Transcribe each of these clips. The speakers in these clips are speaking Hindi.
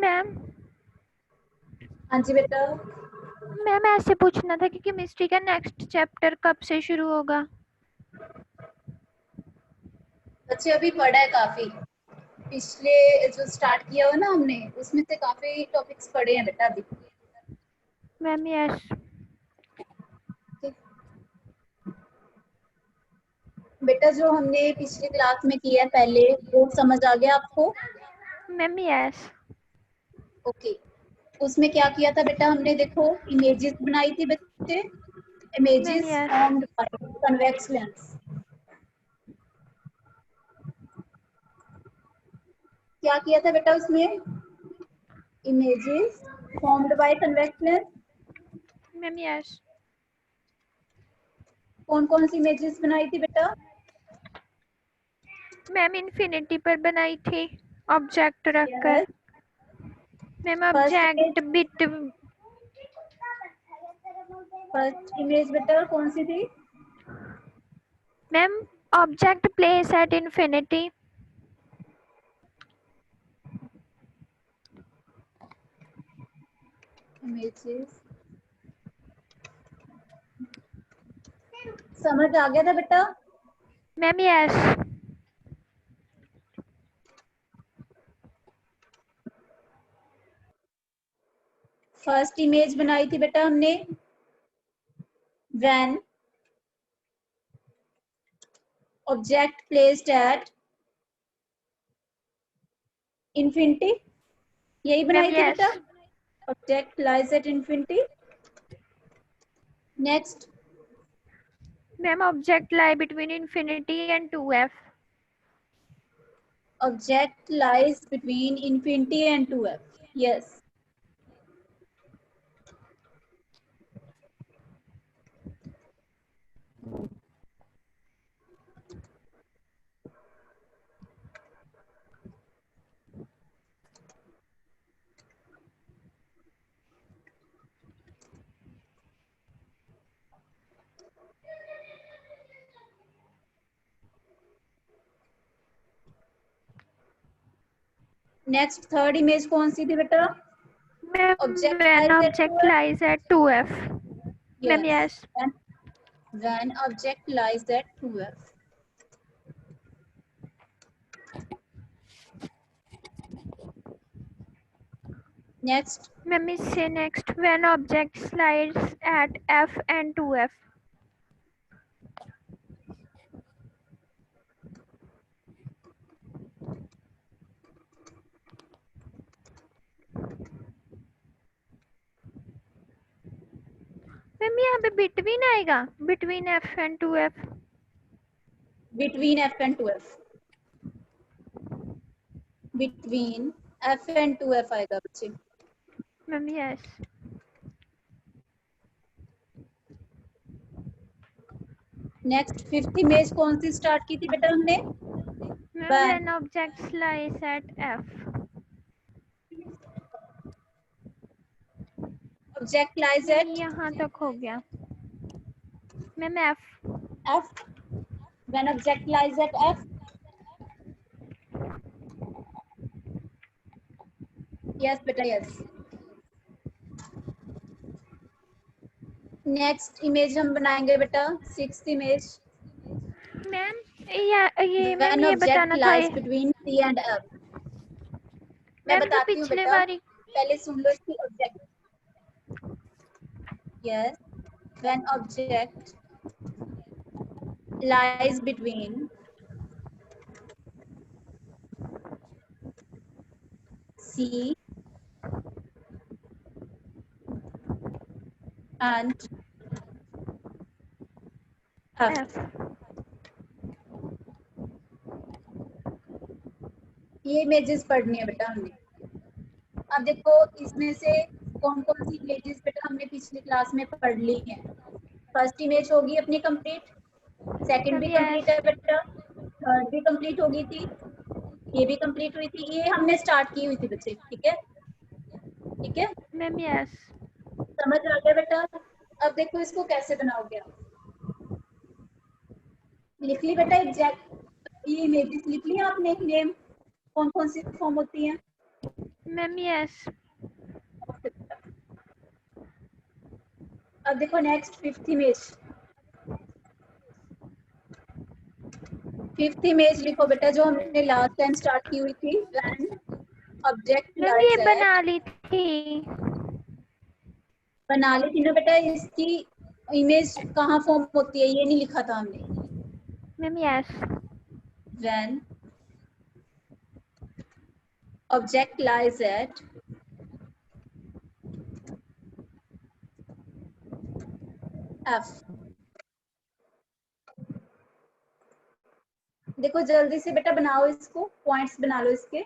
मैम हाँ जी बेटा। मैम ऐसे पूछना था कि केमिस्ट्री का नेक्स्ट चैप्टर कब से शुरू होगा? बच्चे अभी पढ़ा है काफी, पिछले जो स्टार्ट किया हुआ ना हमने उसमें से काफी टॉपिक्स पढ़े हैं बेटा अभी। Ma'am yes. बेटा जो हमने पिछली क्लास में किया है पहले वो समझ आ गया आपको? Ma'am yes. ओके, उसमें क्या किया था बेटा हमने? देखो इमेजेस बनाई थी बच्चे, ma'am images yes. Formed by convex lens. क्या किया था बेटा उसमें? Images formed by convex lens. Ma'am yes. कौन कौन सी इमेजेस बनाई थी बेटा? मैम इन्फिनिटी पर बनाई थी ऑब्जेक्ट रखकर। Yes. Ma'am first image, object bit. First image बेटा कौन सी थी? Ma'am object place at infinity. Images समझ आ गया था बेटा? Ma'am yes. फर्स्ट इमेज बनाई थी बेटा हमने when object placed at infinity, यही मैम बनाई थी यस। बेटा, object lies at infinity। Next, ma'am object lie between infinity and 2f। object lies between infinity and 2f। yes। Next third image कौन सी थी बेटा? Ma'am object when lies at object 2f। Lies at 2f। Ma'am yes। Yes. when object lies at 2f। Next, ma'am इससे next when object lies at f and 2f। Ma'am यहाँ पे बिटवीन आएगा, between f and 2f। between f and 2f, between f and 2f आएगा बच्चे। Ma'am yes. Next fifth image कौन सी स्टार्ट की थी बेटा हमने? Ma'am when when object lies at f। object lies ma'am at यहाँ तक हो गया। Ma'am f। f, when object lies at f। yes बेटा yes। नेक्स्ट इमेज हम बनाएंगे बेटा सिक्स्थ इमेज, मैम ये मैम when ये object बताना था lies ये। between c and f। मैं मैम जो बताती हूँ पिछले बेटा, बारी। पहले सुन लो इसकी object. yes, when object lies between c and f। f। ये इमेजेस पढ़नी है बेटा हमने। अब देखो इसमें से कौन कौन सी इमेजेस बेटा हमने पिछली क्लास में पढ़ ली हैं। फर्स्ट इमेज होगी अपनी कंप्लीट, सेकंड भी मैम कंप्लीट यस। है बेटा, थर्ड भी कंप्लीट हो गई थी, ये भी कंप्लीट हुई थी, ये हमने स्टार्ट की हुई थी बच्चे। ठीक है, ठीक है, मैम यस। समझ आ गया बेटा? अब देखो इसको कैसे बनाओगे आप। लिख ली बेटा एग्जैक्ट, ये इमेजेस लिख ली आपने, नेम कौन कौन सी फॉर्म होती हैं? Ma'am yes. अब देखो next fifth image. Fifth image लिखो बेटा, जो हमने लास्ट टाइम स्टार्ट की हुई थी। व्हेन ऑब्जेक्ट मैम ये लाइज बना एट, ली थी। बना ली थी ना बेटा। इसकी इमेज कहाँ फॉर्म होती है ये नहीं लिखा था हमने। Ma'am yes. When object lies eight F. देखो जल्दी से बेटा बनाओ इसको, पॉइंट्स बना लो इसके।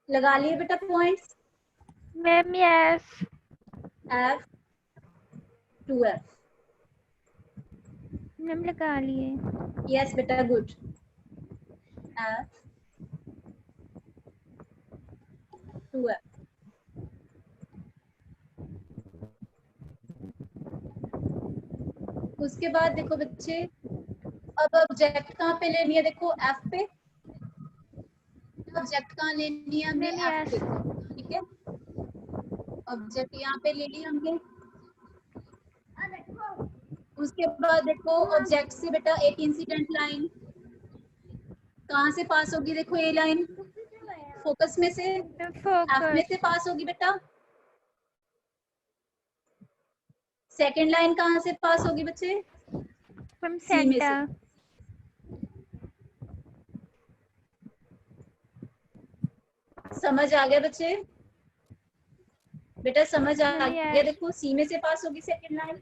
लगा लिए बेटा points. Ma'am yes. F two F. Ma'am लगा लिए। यस बेटा गुड। F two F. उसके बाद देखो बच्चे, अब ऑब्जेक्ट कहाँ पे लेनी है? देखो एफ पे। ऑब्जेक्ट कहाँ लेनी है हमने? Ma'am F yes. पे। ठीक है, ऑब्जेक्ट यहाँ पे ले ली हमने। उसके बाद देखो ऑब्जेक्ट से बेटा एक इंसिडेंट लाइन कहाँ से पास होगी? देखो ये लाइन फोकस में से, एफ में से फोकस। पास होगी बेटा। सेकंड लाइन कहाँ से पास होगी बच्चे? मैम सी में से। सेंटर। समझ आ गया बच्चे? बेटा समझ आ मैम गया। यस। देखो सी में से पास होगी सेकंड लाइन।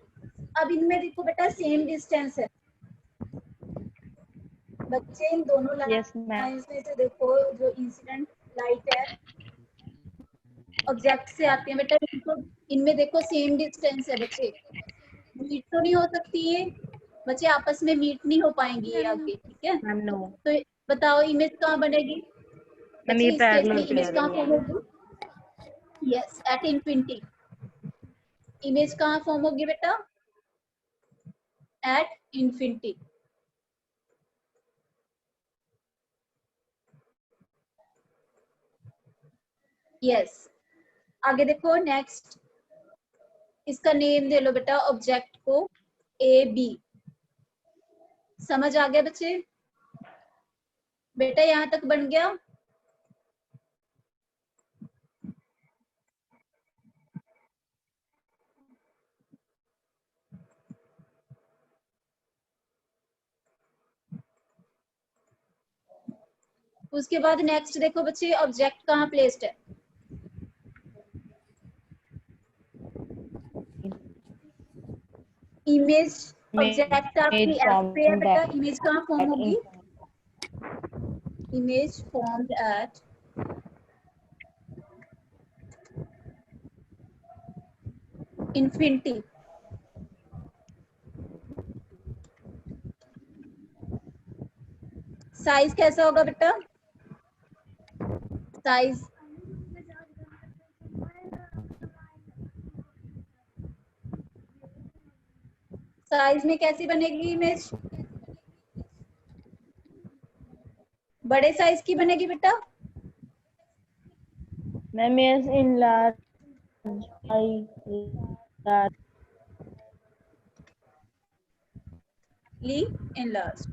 अब इनमें देखो बेटा सेम डिस्टेंस है बच्चे। इन दोनों यस मैम। लाइंस में से देखो जो इंसिडेंट लाइट है ऑब्जेक्ट से आती है बेटा, इनमें देखो सेम डिस्टेंस है बच्चे। मीट तो नहीं हो सकती है बच्चे, आपस में मीट नहीं हो पाएंगी ये मैम आगे। ठीक है, मैम नो। तो बताओ इमेज कहाँ बनेगी मैम बच्चे? ये इस केस में पैरेलल पे इमेज आ कहाँ रही फॉर्म है। होगी? Yes, at infinity. इमेज कहाँ फॉर्म होगी बेटा? At infinity. यस, आगे देखो नेक्स्ट। इसका नेम दे लो बेटा ऑब्जेक्ट को ए बी। समझ आ गया बच्चे? बेटा यहाँ तक बन गया? उसके बाद नेक्स्ट देखो बच्चे, ऑब्जेक्ट कहाँ प्लेस्ड है? इमेज ऑब्जेक्ट आपकी इमेज एफ पे है फॉर्म्ड बेटा। इमेज कहाँ फॉर्म एट होगी? Image formed at infinity. Size कैसा होगा बेटा? साइज साइज में कैसी बनेगी इमेज? बड़े साइज की बनेगी बेटा। Ma'am yes enlarge enlarge. ली enlarged।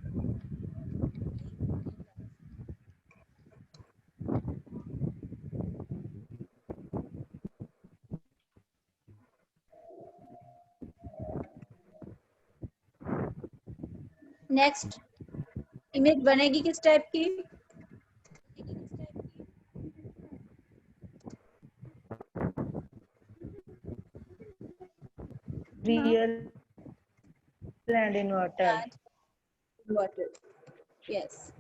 नेक्स्ट इमेज बनेगी किस टाइप की? Real and inverted. Water. Yes,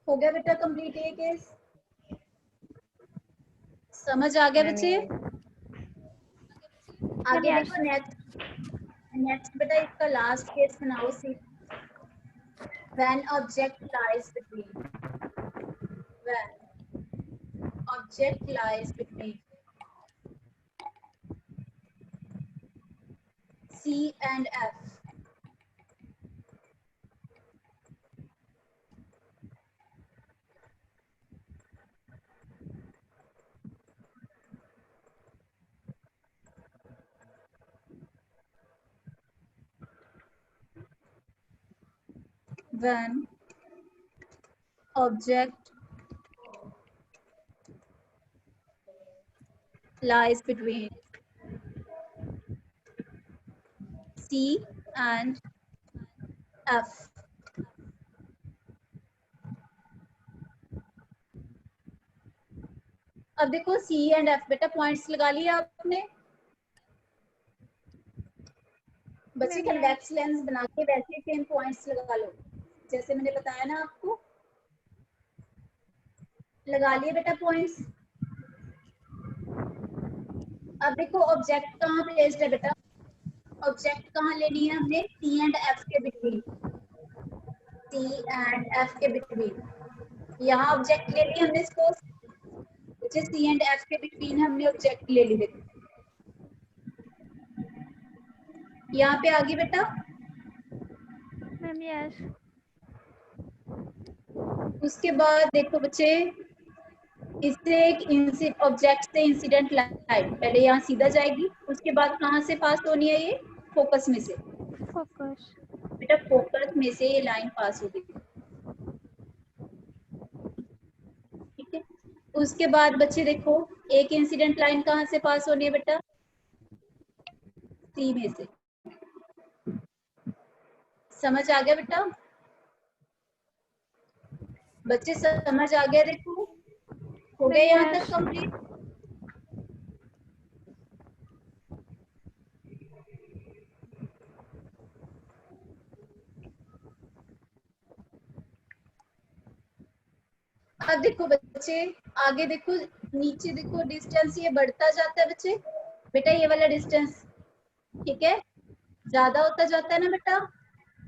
हो गया बेटा कंप्लीट ये केस। समझ आ गया मैम बच्चे? यस। आगे Yes. देखो नेक्स्ट बेटा इसका लास्ट केस बनाओ सी when object lies between C and F. When object lies between C and F. अब देखो C एंड F बेटा पॉइंट्स लगा लिए आपने बच्चे नहीं, कन्वेक्स लेंस बना के वैसे सेम पॉइंट्स लगा लो जैसे मैंने बताया ना आपको लगा लिए बेटा पॉइंट्स अब देखो ऑब्जेक्ट कहाँ प्लेस्ड है बेटा ऑब्जेक्ट कहाँ लेनी है हमने C एंड F के बिटवीन C एंड F के बिटवीन यहाँ ऑब्जेक्ट ले लिया हमने इसको C एंड F के बिटवीन हमने ऑब्जेक्ट ले ली देखो यहाँ पे आगे बेटा मैम यस। उसके बाद देखो बच्चे इससे एक ऑब्जेक्ट से इंसिडेंट लाइट पहले यहाँ सीधा जाएगी उसके बाद कहाँ से पास होनी है ये फोकस में से फोकस। बेटा फोकस में से ये लाइन पास होगी ठीक है उसके बाद बच्चे देखो एक इंसिडेंट लाइन कहाँ से पास होनी है बेटा सी में से समझ आ गया बेटा बच्चे समझ आ गया देखो हो गया यहाँ तक कंप्लीट अब देखो बच्चे आगे देखो नीचे देखो डिस्टेंस ये बढ़ता जाता है बच्चे बेटा ये वाला डिस्टेंस ठीक है ज्यादा होता जाता है ना बेटा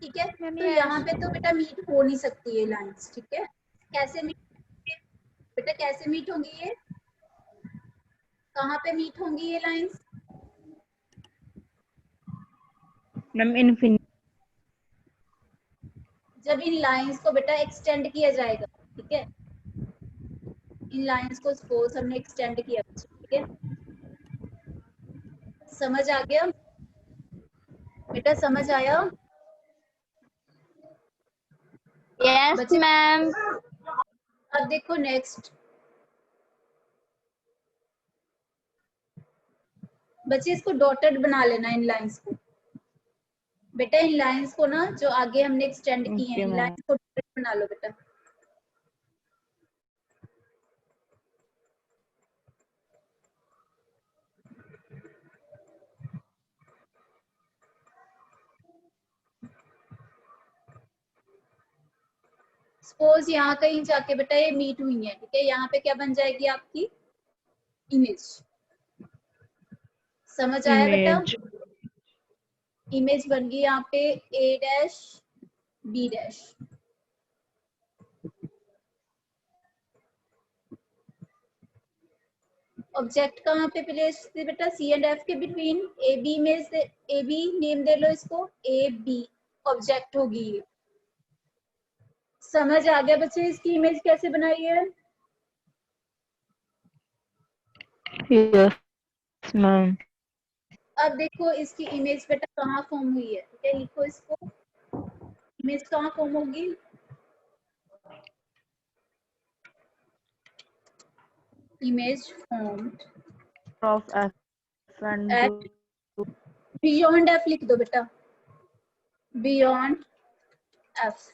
ठीक है मैम तो यहाँ पे तो बेटा मीट हो नहीं सकती ये लाइंस ठीक है कैसे मीट बेटा कैसे मीट होंगी ये कहाँ पे मीट होंगी ये लाइंस मैम इनफिनिटी जब इन लाइंस को बेटा एक्सटेंड किया जाएगा ठीक है इन लाइंस को सपोज हमने एक्सटेंड किया ठीक है समझ आ गया बेटा समझ आया यस मैम अब देखो नेक्स्ट बच्चे इसको डॉटेड बना लेना इन लाइंस को बेटा इन लाइंस को ना जो आगे हमने एक्सटेंड की है इन लाइंस को डॉटेड बना लो बेटा सपोज यहाँ कहीं जाके बेटा ये मीट हुई है ठीक है यहाँ पे क्या बन जाएगी आपकी इमेज समझ आया बेटा इमेज बन गई यहाँ पे A dash B dash object कहाँ पे प्लेस थे बेटा C एंड F के बिटवीन AB में से AB नेम दे लो इसको AB ऑब्जेक्ट होगी ये समझ आ गया बच्चे इसकी इमेज कैसे बनाई है यस मैम अब देखो इसकी इमेज बेटा कहाँ फॉर्म हुई है ठीक है लिखो इसको इमेज कहाँ फॉर्म होगी image formed of F and at beyond F लिख दो बेटा बियॉन्ड F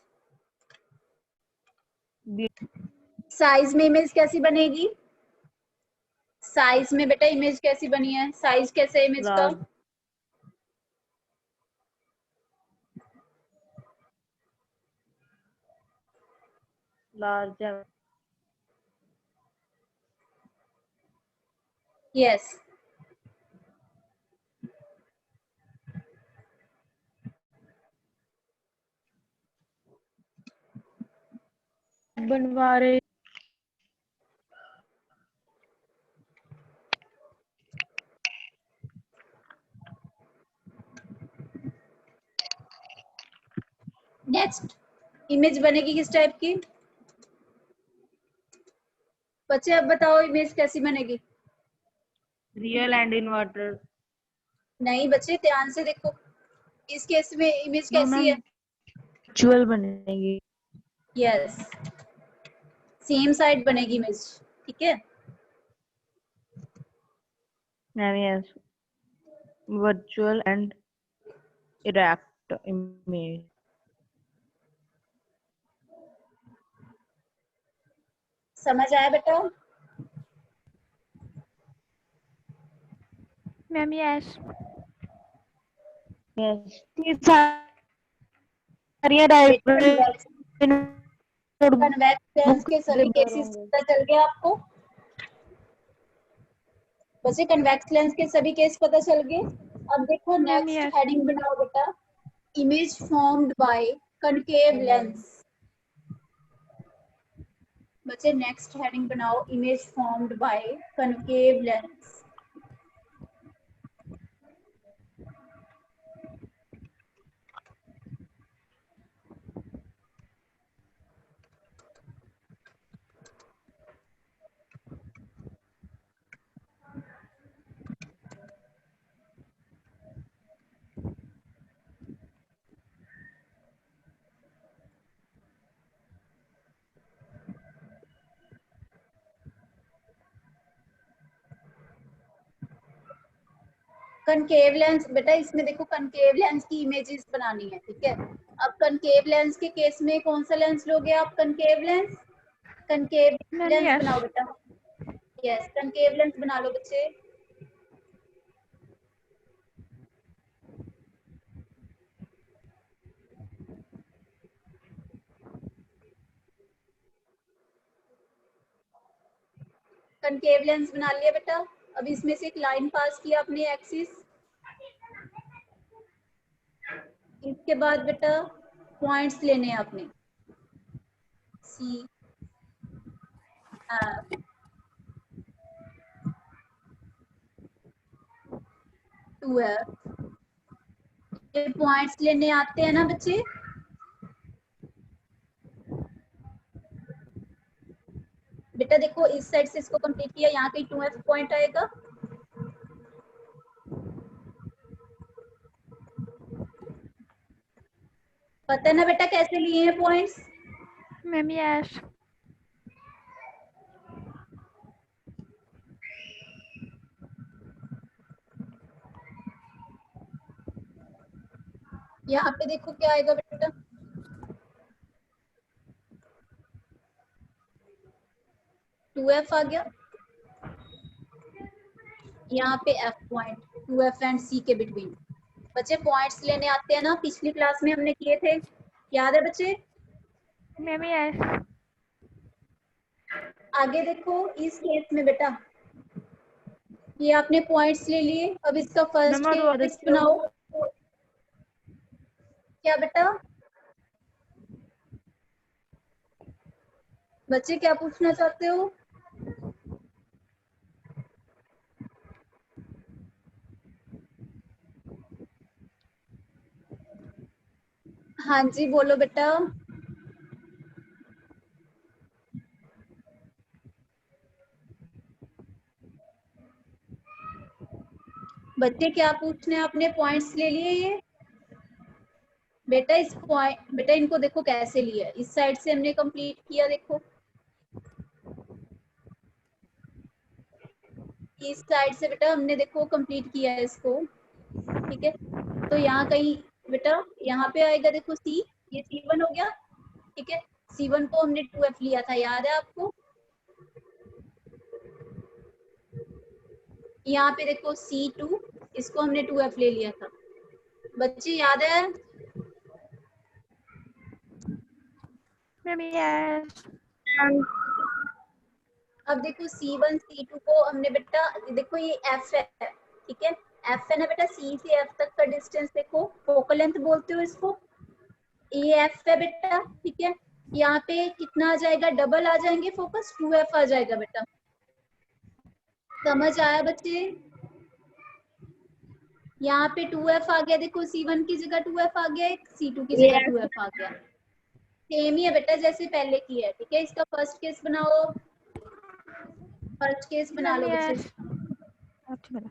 साइज में इमेज कैसी बनेगी साइज में बेटा इमेज कैसी बनी है साइज कैसे है इमेज का लार्ज यस बनवा रहे। नेक्स्ट इमेज बनेगी किस टाइप की? बच्चे अब बताओ इमेज कैसी बनेगी? Real and inverter. नहीं बच्चे ध्यान से देखो, इस केस में इमेज कैसी है? वर्चुअल बनेगी। यस, सेम साइड बनेगी इमेज, ठीक है। Ma'am yes, virtual and erect image. समझ आया बेटा? Ma'am yes. यस, ये सारी डायरेक्ट कन्वेक्स लेंस के सभी केसेस पता चल गए आपको? वैसे कन्वेक्स लेंस के सभी केस पता चल गए। अब देखो मैम नेक्स्ट यस। हेडिंग बनाओ बेटा, image formed by concave lens. बच्चे नेक्स्ट हेडिंग बनाओ, image formed by concave lens. Concave lens बेटा, इसमें देखो कनकेव लेंस की इमेजेस बनानी है, ठीक है। अब कनकेव लेंस के केस में कौन सा लेंस लोगे आप? Concave lens. Concave ma'am lens yes. बनाओ बेटा। यस, कनकेव लेंस बना लो बच्चे। कनकेव लेंस बना लिया बेटा। अब इसमें से एक लाइन पास किया अपने एक्सिस। इसके बाद बेटा पॉइंट्स लेने हैं अपने, सी एफ टू एफ। ये पॉइंट्स लेने आते हैं ना बच्चे? बेटा देखो इस साइड से इसको कंप्लीट किया, यहाँ कहीं 2F पॉइंट आएगा। पता है ना बेटा कैसे लिए हैं पॉइंट्स? Ma'am yes. यहाँ पे देखो क्या आएगा बेटा, टू एफ आ गया। यहाँ पे एफ पॉइंट, 2F एंड सी के बिटवीन। बच्चे पॉइंट्स लेने आते हैं ना, पिछली क्लास में हमने किए थे, याद है बच्चे? Ma'am yes. आगे देखो इस केस में बेटा, ये आपने पॉइंट्स ले लिए। अब इसका फर्स्ट केस बनाओ। क्या बेटा? बच्चे क्या पूछना चाहते हो? हाँ जी बोलो बेटा। बच्चे क्या पूछने हैं? आपने पॉइंट्स ले लिए ये बेटा। इस पॉइंट बेटा इनको देखो कैसे लिया, इस साइड से हमने कंप्लीट किया, देखो इस साइड से बेटा हमने देखो कंप्लीट किया है इसको, ठीक है। तो यहाँ कहीं बेटा यहाँ पे आएगा देखो सी, ये C1 हो गया, ठीक है। C1 को हमने 2F लिया था, याद है आपको? यहाँ पे देखो C2, इसको हमने 2F ले लिया था, बच्चे याद है? Ma'am yes. अब देखो C1 C2 को हमने बेटा, देखो ये F है, ठीक है। F है ना बेटा, C से F तक का डिस्टेंस देखो, फोकल लेंथ बोलते हो इसको। ये F है बेटा, ठीक है। यहाँ पे कितना आ जाएगा, डबल आ जाएंगे फोकस, 2f आ जाएगा बेटा। समझ आया बच्चे? यहाँ पे 2f आ गया, देखो C1 की जगह 2f आ गया, C2 की जगह 2f आ गया। सेम ही है बेटा जैसे पहले की है, ठीक है। इसका फर्स्ट केस बनाओ, फर्स्ट केस बना मैम लो बच्चे। यस। अच्छा बना।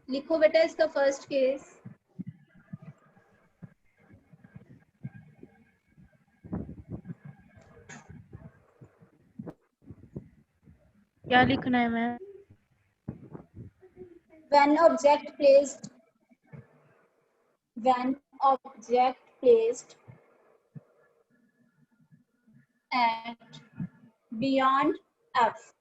लिखो बेटा इसका फर्स्ट केस। क्या लिखना है ma'am? when object placed at beyond f,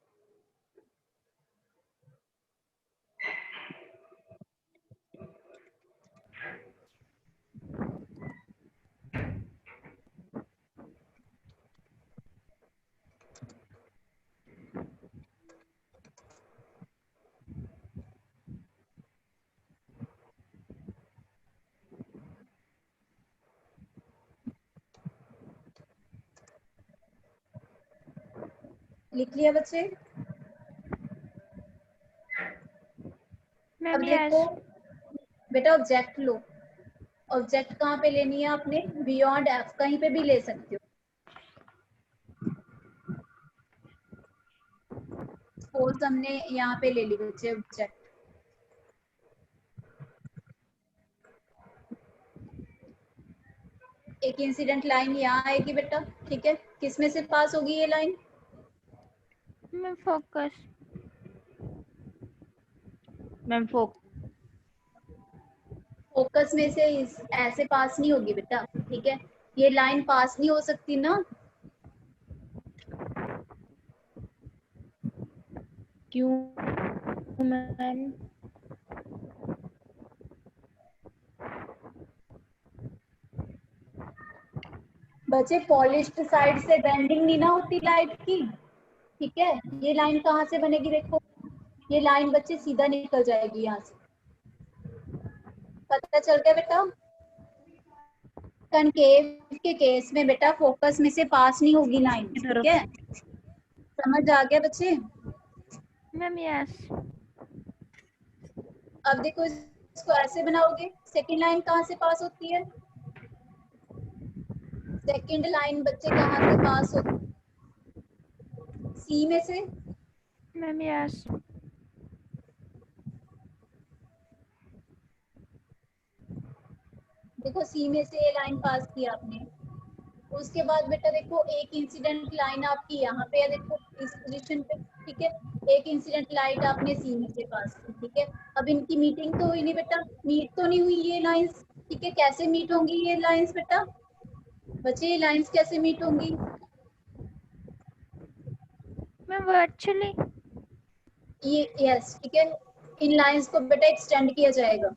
लिख लिया बच्चे? मैम अब देखो यस। बेटा ऑब्जेक्ट लो, ऑब्जेक्ट कहाँ पे लेनी है आपने, बियॉन्ड एफ, कहीं पे भी ले सकते हो। सपोज हमने यहाँ पे ले ली बच्चे ऑब्जेक्ट, एक इंसिडेंट लाइन यहाँ आएगी बेटा, ठीक है। किस में से पास होगी ये line? Ma'am focus. Ma'am focus में से ऐसे पास नहीं होगी बेटा, ठीक है। ये लाइन पास नहीं हो सकती ना, क्यों मैम? बच्चे पॉलिश्ड साइड से बेंडिंग नहीं ना होती लाइट की, ठीक है। ये लाइन कहाँ से बनेगी, देखो ये लाइन बच्चे सीधा निकल जाएगी यहाँ से, पता चल गया बेटा। कनकेव के केस में बेटा फोकस में से पास नहीं होगी लाइन, ठीक है। समझ आ गया बच्चे? Ma'am yes. अब देखो इसको ऐसे बनाओगे, सेकंड लाइन कहाँ से पास होती है, सेकंड लाइन बच्चे कहाँ से पास होती है, सी में से। Ma'am yes. देखो सी में से ये लाइन पास की आपने, उसके बाद बेटा देखो एक इंसिडेंट लाइन आपकी यहाँ पे है, देखो इस पोजीशन पे, ठीक है। एक इंसिडेंट लाइट आपने सी में से पास की, ठीक है। अब इनकी मीटिंग तो हुई नहीं बेटा, मीट तो नहीं हुई ये लाइंस, ठीक है। कैसे मीट होंगी ये लाइंस बेटा, बच्चे ये लाइंस कैसे मीट होंगी? Ma'am virtually. ये यस, ठीक है। इन लाइंस को बेटा एक्सटेंड किया जाएगा,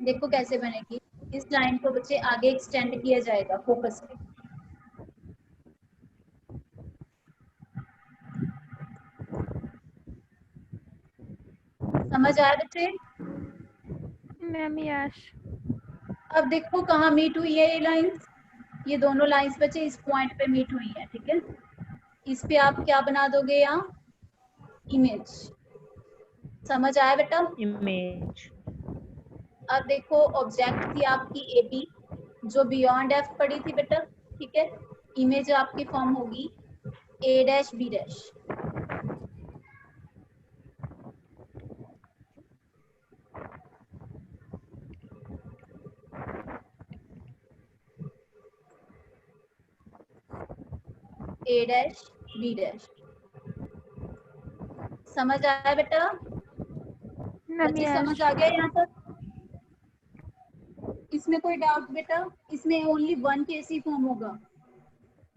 देखो कैसे बनेगी। इस लाइन को बच्चे आगे एक्सटेंड किया जाएगा फोकस पे। समझ आया बच्चे? Ma'am yes. अब देखो कहाँ मीट हुई है ये लाइंस, ये दोनों लाइंस बच्चे इस पॉइंट पे मीट हुई है, ठीक है। इस पे आप क्या बना दोगे यहाँ, इमेज। समझ आया बेटा? इमेज। अब देखो ऑब्जेक्ट थी आपकी ए बी, जो बियॉन्ड एफ पड़ी थी बेटा, ठीक है। इमेज आपकी फॉर्म होगी ए डैश बी डैश। ए डैश बी डैश। समझ आया बेटा? मैम बच्चे यस। समझ आ गया यहाँ तक? इसमें कोई डाउट बेटा? इसमें ओनली वन केस ही फॉर्म होगा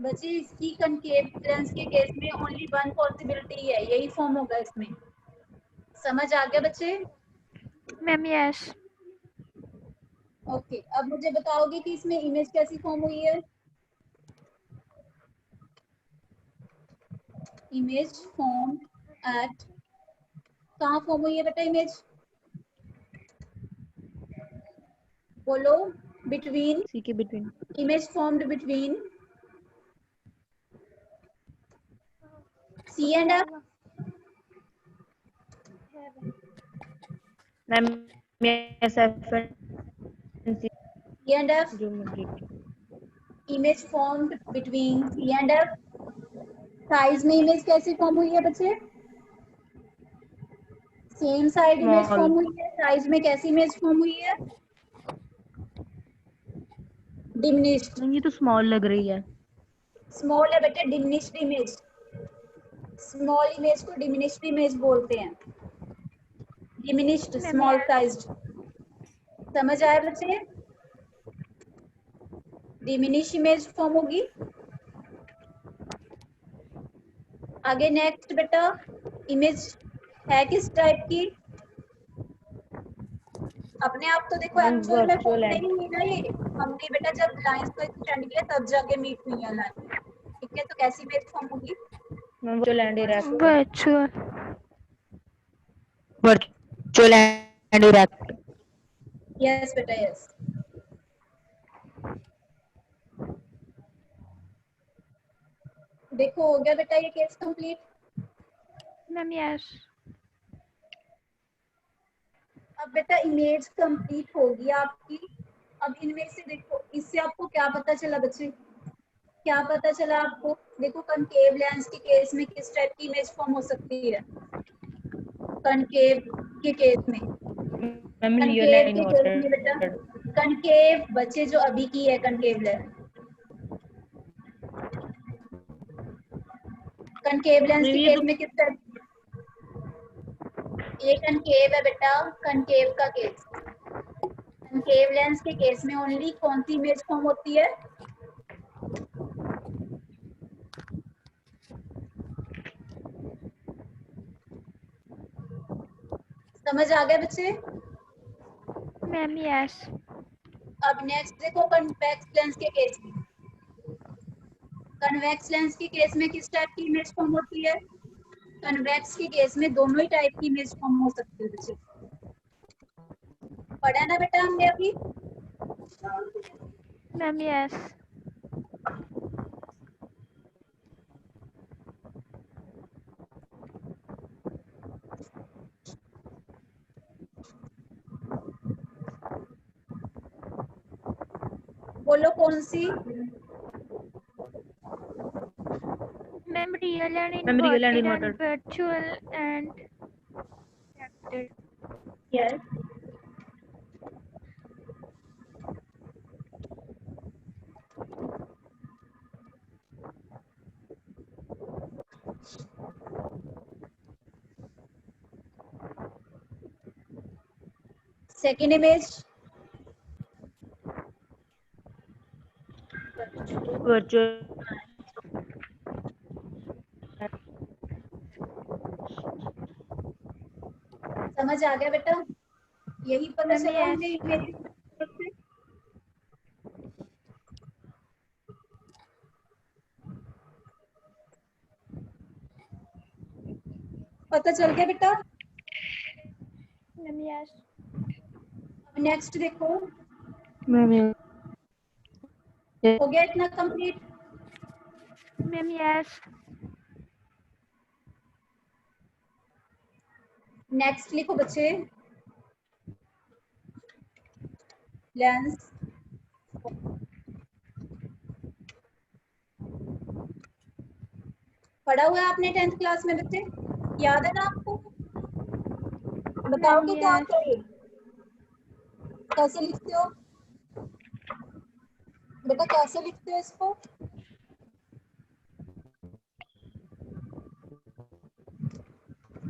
बच्चे, इसकी कनकेव लेंस के केस में ओनली वन पॉसिबिलिटी है, यही फॉर्म होगा इसमें। समझ आ गया बच्चे? Ma'am yes. ओके, अब मुझे बताओगे कि इसमें इमेज कैसी फॉर्म हुई है? इमेज फॉर्म एट, कहाँ फॉर्म हुई है बेटा इमेज? बोलो, बिटवीन, सी के between image formed between C and F. Ma'am yes F and C C and F, geometric image formed between C and F. Size में इमेज कैसी फॉर्म हुई है बच्चे? Same side image small form हुई है। साइज में कैसी इमेज फॉर्म हुई है? डिमिनिश्ड। ये तो स्मॉल लग रही है। स्मॉल है बेटे, डिमिनिश्ड इमेज। स्मॉल इमेज को डिमिनिश्ड इमेज बोलते हैं। Diminished, small sized. समझ आया बच्चे? डिमिनिश इमेज फॉर्म होगी। आगे नेक्स्ट बेटा, इमेज है किस टाइप की? अपने आप तो देखो एक्चुअल में फॉर्म नहीं हुई ना, ये हमने बेटा जब लाइंस को एक्सटेंड किया तब जाके मीट हुई है लाइन। ठीक है, तो कैसी इमेज फॉर्म होगी? Virtual and erect virtual and erect yes बेटा, यस। देखो हो गया बेटा ये केस कंप्लीट। Ma'am yes. अब बेटा इमेज कंप्लीट होगी आपकी। अब इनमें से देखो, इससे आपको क्या पता चला बच्चे? क्या पता चला आपको? देखो कनकेव लेंस के केस में किस टाइप की इमेज फॉर्म हो सकती है? कनकेव के केस में, मैम रियल कनकेव एंड के केस में बेटा, इन्वर्टेड कनकेव बच्चे जो अभी की है कनकेव लेंस, कनकेव लेंस के केस में किस टाइप? ये कनकेव है बेटा, कनकेव का केस। कनकेव लेंस के केस में ओनली कौन सी इमेज फॉर्म होती है? समझ आ गया बच्चे? Ma'am yes. अब नेक्स्ट देखो कन्वेक्स लेंस के केस में। कन्वेक्स लेंस के केस में किस टाइप की इमेज फॉर्म होती है? कन्वेक्स के केस में दोनों ही टाइप की इमेज फॉर्म हो सकती है बच्चे। पढ़ा ना बेटा हमने अभी? Ma'am yes. बोलो कौन सी? Ma'am real and ma'am real and inverted and inverted virtual and acted. Yes. Second image, virtual समझ आ गया बेटा? यही पता मैम चला यस। हमें इमेज से। पता चल गया बेटा? Ma'am yes. अब नेक्स्ट देखो, मैम हो गया इतना कंप्लीट? Ma'am yes. नेक्स्ट लिखो बच्चे, लेंस पढ़ा हुआ है आपने 10th क्लास में बच्चे? याद है ना आपको? बताओ मैम कि क्या यस। होता है? कैसे लिखते हो बेटा, कैसे लिखते हो इसको?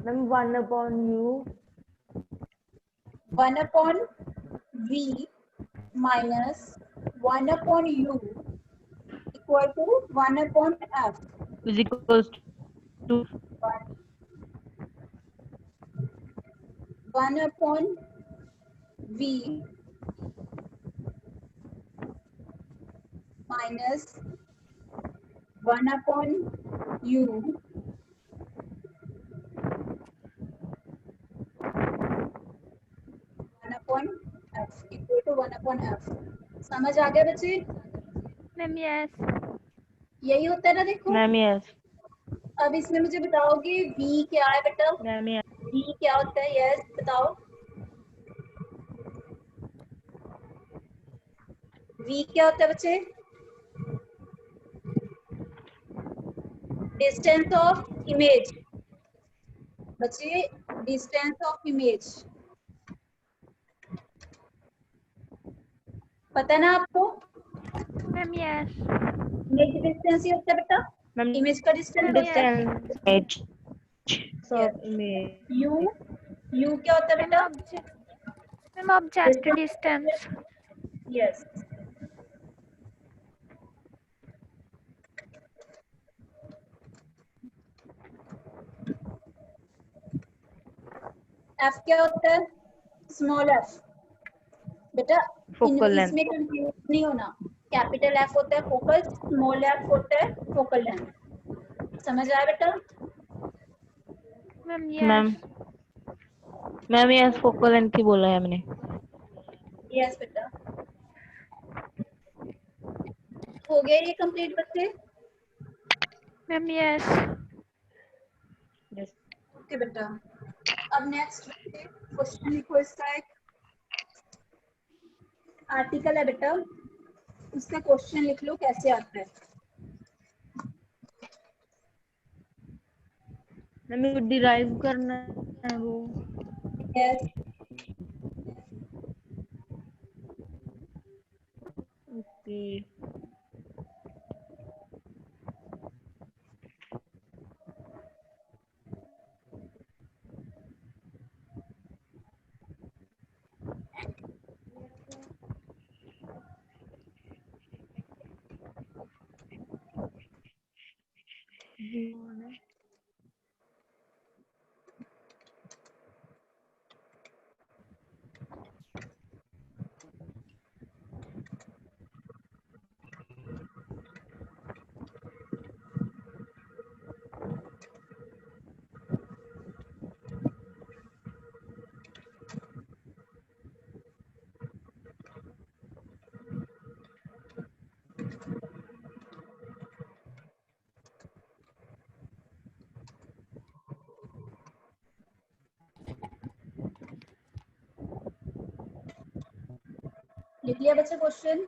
Ma'am 1/u 1/v minus 1/u equal to 1/f. is equals to 1/v minus 1 upon u 1 upon f equal to 1 upon f। समझ आ गया बच्चे? Ma'am yes. यही होता है ना, देखो। Ma'am yes. अब इसमें मुझे बताओगे v क्या है बेटा? Ma'am yes. v क्या होता है? यस बताओ। v क्या होता है बच्चे? Distance of image. बच्चे डिस्टेंस ऑफ इमेज पता है ना आपको? Ma'am yes. इमेज डिस्टेंस ही होता है बेटा, मैम इमेज का डिस्टेंस होता है। Distance Yes. इमेज। u क्या होता है मैम बेटा? Ma'am object distance. Yes. f क्या होता है? Small f। बेटा फोकल लेंथ। इसमें कंफ्यूज नहीं होना। कैपिटल F होता है फोकस, स्मॉल f होता है फोकल लेंथ। समझ आया बेटा? Ma'am ma'am yes. Ma'am yes focal length ही बोला है मैंने। यस बेटा। हो गया ये कंप्लीट बच्चे? Ma'am yes. यस। ओके बेटा। अब नेक्स्ट क्वेश्चन लिखो। इसका एक आर्टिकल है बेटा, उसका क्वेश्चन लिख लो कैसे आता है। मैम डिराइव करना है वो। यस। ओके। लिख लिया बच्चे क्वेश्चन?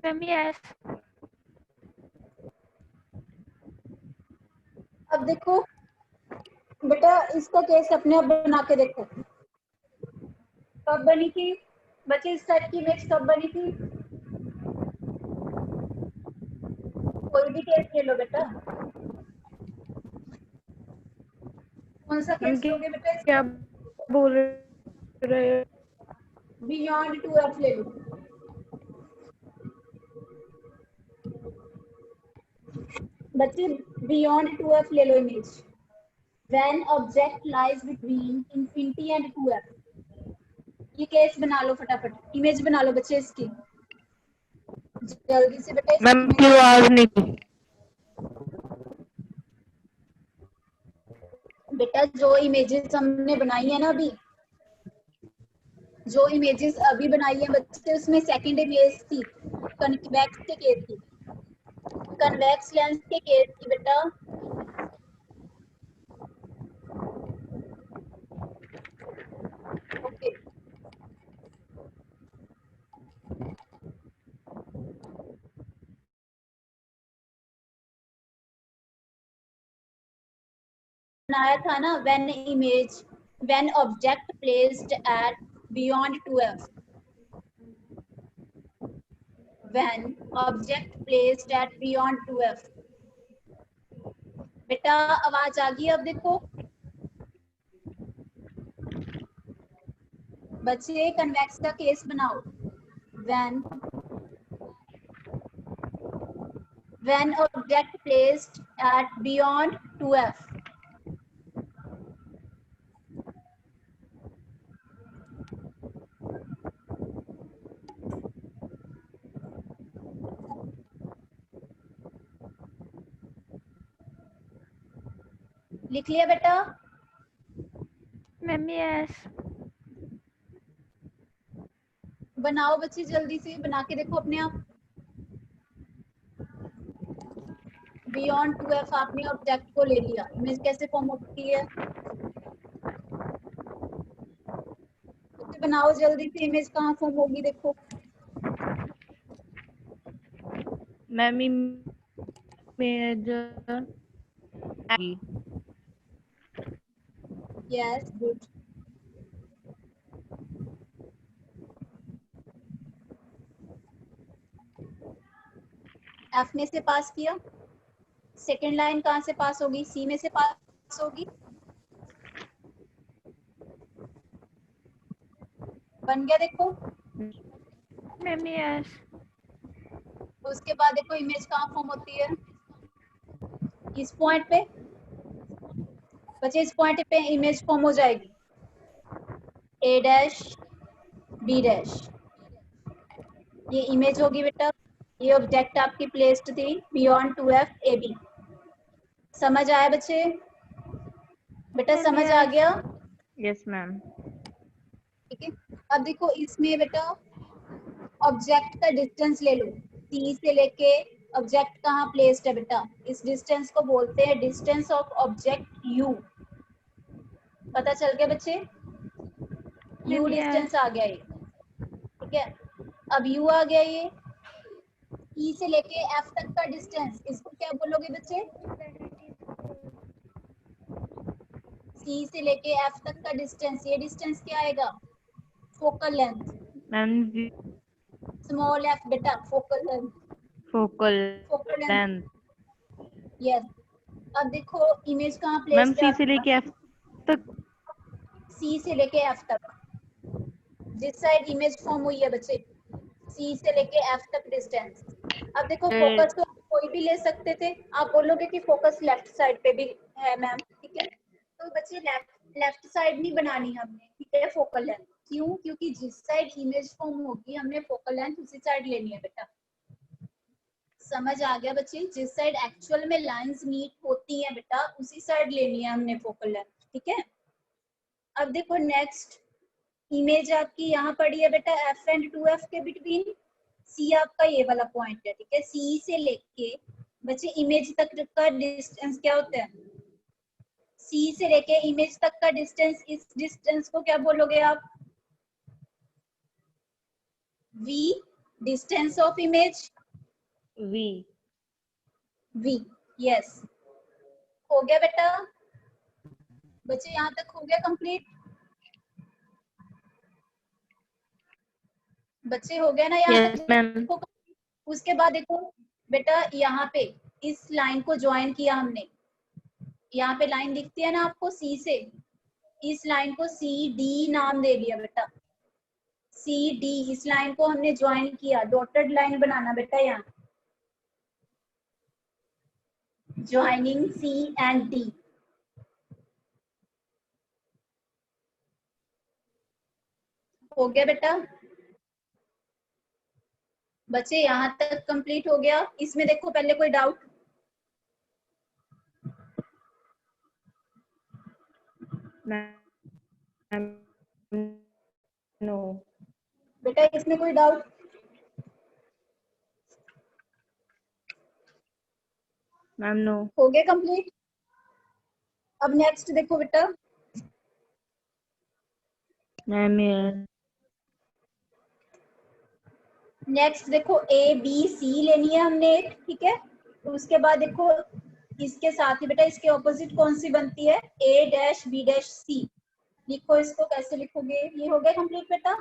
Ma'am yes. अब देखो बेटा, इसका केस अपने आप बना के देखो। कब बनी थी बच्चे? इस टाइप की इमेज कब बनी थी? कोई भी केस ले लो बेटा। कौन सा मैम केस लोगे बेटा? क्या बोल रहे हो? बियॉन्ड 2f ले लो। बच्चे बियॉन्ड 2f ले लो image. When object lies between infinity and 2f। ये केस बना लो फटाफट, इमेज बना लो बच्चे इसकी जल्दी से बेटा। मैम की आवाज नहीं थी। बेटा जो इमेजेस हमने बनाई है ना अभी, जो इमेजेस अभी बनाई है बच्चे, उसमें सेकंड इमेज थी कन्वेक्स के केस की, कन्वेक्स लेंस के केस की बेटा। ओके। बनाया था ना, when object placed at beyond 2f। when object placed at beyond 2f। बेटा आवाज आ गई? अब देखो बच्चे कन्वेक्स का केस बनाओ। when object placed at beyond 2f। लिख लिया बेटा? Ma'am yes. बनाओ बच्चे, जल्दी से बना के देखो अपने आप। बियॉन्ड 2f आपने ऑब्जेक्ट को ले लिया, इमेज कैसे फॉर्म होती है? बच्चे बनाओ जल्दी से, इमेज कहाँ फॉर्म होगी देखो। Ma'am image yes good. F में से पास किया, सेकेंड लाइन कहाँ से पास होगी? सी में से पास होगी। बन गया देखो। Ma'am yes. उसके बाद देखो इमेज कहाँ फॉर्म होती है? इस पॉइंट पे। बच्चे इस पॉइंट पे इमेज फॉर्म हो जाएगी, ए डैश बी डैश, ये इमेज होगी बेटा। ये ऑब्जेक्ट आपकी प्लेस्ड थी बियॉन्ड 2f AB। समझ आया बच्चे? बेटा Ma'am, समझ आ yes. गया? Yes ma'am. ठीक है, अब देखो इसमें बेटा ऑब्जेक्ट का डिस्टेंस ले लो, सी से लेके ऑब्जेक्ट कहाँ प्लेस्ड है बेटा? इस डिस्टेंस को बोलते हैं डिस्टेंस ऑफ ऑब्जेक्ट यू। पता चल गया बच्चे? You Ma'am, distance yes. आ गया ये, ठीक है। अब यू आ गया, ये ई से लेके एफ तक का डिस्टेंस, इसको क्या बोलोगे बच्चे? सी से लेके एफ तक का डिस्टेंस, ये डिस्टेंस क्या आएगा? Focal length. Ma'am small F बेटा, focal length. Focal focal length, length. Yes. अब देखो इमेज कहाँ मैम प्लेस्ड है सी से लेके एफ तक। सी से लेके एफ तक, जिस साइड इमेज फॉर्म हुई है बच्चे, सी से लेके एफ तक डिस्टेंस। अब देखो फोकस तो कोई भी ले सकते थे, आप बोलोगे कि फोकस लेफ्ट साइड पे भी है मैम, ठीक है। तो बच्चे लेफ्ट साइड नहीं बनानी हमने, ठीक है, फोकल लेंथ। क्यों? क्योंकि जिस साइड इमेज फॉर्म होगी हमने फोकल लेंथ उसी साइड लेनी है बेटा। समझ आ गया बच्चे? जिस साइड एक्चुअल में लाइंस मीट होती हैं बेटा उसी साइड लेनी है हमने फोकल लेंथ, ठीक है। अब देखो नेक्स्ट इमेज आपकी यहाँ पड़ी है बेटा एफ एंड 2f के बिटवीन। सी आपका ये वाला पॉइंट है, ठीक है। सी से लेके बच्चे इमेज तक का डिस्टेंस क्या होता है? सी से लेके इमेज तक का डिस्टेंस, इस डिस्टेंस को क्या बोलोगे आप? V, distance of image. V. V, yes. हो गया बेटा? बच्चे यहाँ तक हो गया कंप्लीट? बच्चे हो गया ना यहाँ यस तक? मैम। उसके बाद देखो बेटा यहाँ पे इस लाइन को ज्वाइन किया हमने, यहाँ पे लाइन दिखती है ना आपको सी से, इस लाइन को सी डी नाम दे दिया बेटा। सी डी, इस लाइन को हमने ज्वाइन किया, डॉटेड लाइन बनाना बेटा यहाँ, ज्वाइनिंग सी एंड डी। हो गया बेटा? बच्चे यहाँ तक कंप्लीट हो गया? इसमें देखो पहले कोई डाउट? नो बेटा इसमें कोई डाउट? Ma'am no. हो गया कंप्लीट? अब नेक्स्ट देखो बेटा, मैम यस। नेक्स्ट देखो ए बी सी लेनी है हमने एक, ठीक है। तो उसके बाद देखो इसके साथ ही बेटा इसके ऑपोजिट कौन सी बनती है? ए डैश बी डैश सी। लिखो इसको, कैसे लिखोगे? ये हो गया कंप्लीट बेटा?